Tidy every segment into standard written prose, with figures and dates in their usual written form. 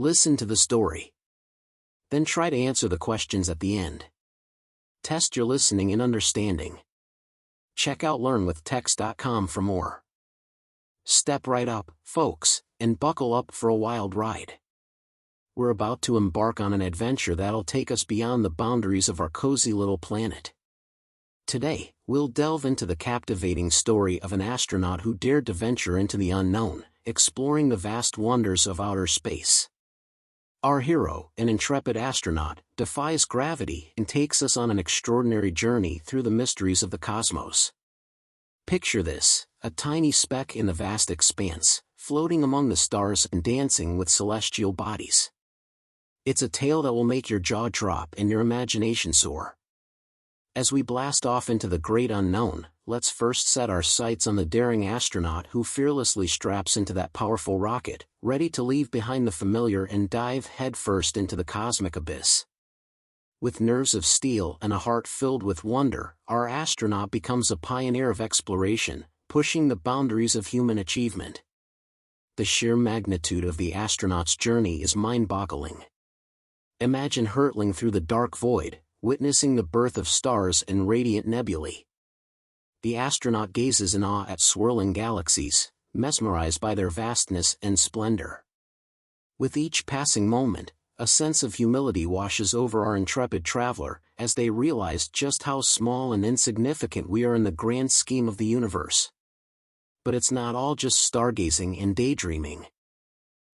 Listen to the story. Then try to answer the questions at the end. Test your listening and understanding. Check out learnwithtext.com for more. Step right up, folks, and buckle up for a wild ride. We're about to embark on an adventure that'll take us beyond the boundaries of our cozy little planet. Today, we'll delve into the captivating story of an astronaut who dared to venture into the unknown, exploring the vast wonders of outer space. Our hero, an intrepid astronaut, defies gravity and takes us on an extraordinary journey through the mysteries of the cosmos. Picture this, a tiny speck in the vast expanse, floating among the stars and dancing with celestial bodies. It's a tale that will make your jaw drop and your imagination soar. As we blast off into the great unknown, let's first set our sights on the daring astronaut who fearlessly straps into that powerful rocket, ready to leave behind the familiar and dive headfirst into the cosmic abyss. With nerves of steel and a heart filled with wonder, our astronaut becomes a pioneer of exploration, pushing the boundaries of human achievement. The sheer magnitude of the astronaut's journey is mind-boggling. Imagine hurtling through the dark void, witnessing the birth of stars and radiant nebulae. The astronaut gazes in awe at swirling galaxies, mesmerized by their vastness and splendor. With each passing moment, a sense of humility washes over our intrepid traveler, as they realize just how small and insignificant we are in the grand scheme of the universe. But it's not all just stargazing and daydreaming.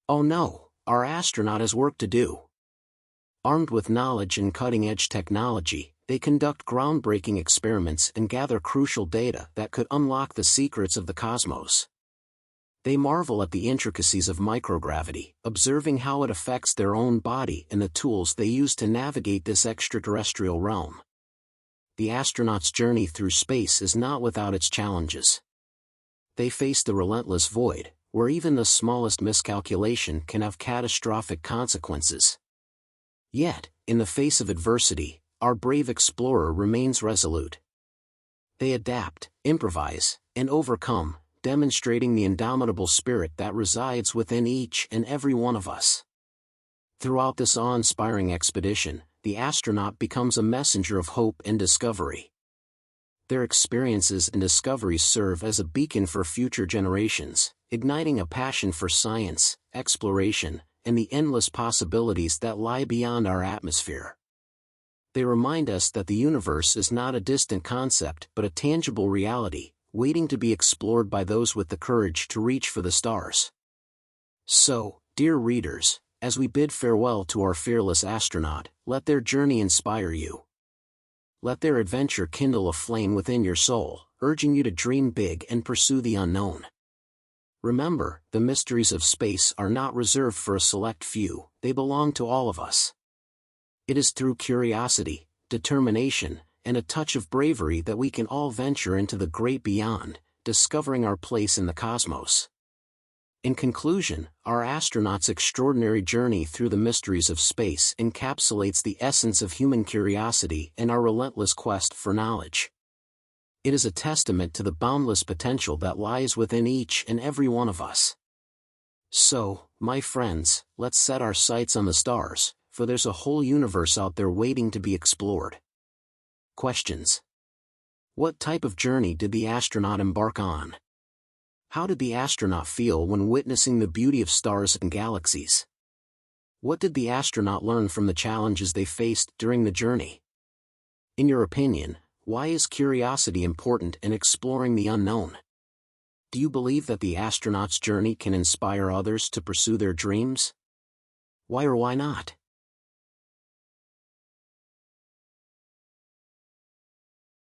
Oh no, our astronaut has work to do. Armed with knowledge and cutting-edge technology, they conduct groundbreaking experiments and gather crucial data that could unlock the secrets of the cosmos. They marvel at the intricacies of microgravity, observing how it affects their own body and the tools they use to navigate this extraterrestrial realm. The astronaut's journey through space is not without its challenges. They face the relentless void, where even the smallest miscalculation can have catastrophic consequences. Yet, in the face of adversity, our brave explorer remains resolute. They adapt, improvise, and overcome, demonstrating the indomitable spirit that resides within each and every one of us. Throughout this awe-inspiring expedition, the astronaut becomes a messenger of hope and discovery. Their experiences and discoveries serve as a beacon for future generations, igniting a passion for science, exploration, and the endless possibilities that lie beyond our atmosphere. They remind us that the universe is not a distant concept but a tangible reality, waiting to be explored by those with the courage to reach for the stars. So, dear readers, as we bid farewell to our fearless astronaut, let their journey inspire you. Let their adventure kindle a flame within your soul, urging you to dream big and pursue the unknown. Remember, the mysteries of space are not reserved for a select few, they belong to all of us. It is through curiosity, determination, and a touch of bravery that we can all venture into the great beyond, discovering our place in the cosmos. In conclusion, our astronaut's extraordinary journey through the mysteries of space encapsulates the essence of human curiosity and our relentless quest for knowledge. It is a testament to the boundless potential that lies within each and every one of us. So, my friends, let's set our sights on the stars, for there's a whole universe out there waiting to be explored. Questions. What type of journey did the astronaut embark on? How did the astronaut feel when witnessing the beauty of stars and galaxies? What did the astronaut learn from the challenges they faced during the journey? In your opinion, why is curiosity important in exploring the unknown? Do you believe that the astronaut's journey can inspire others to pursue their dreams? Why or why not?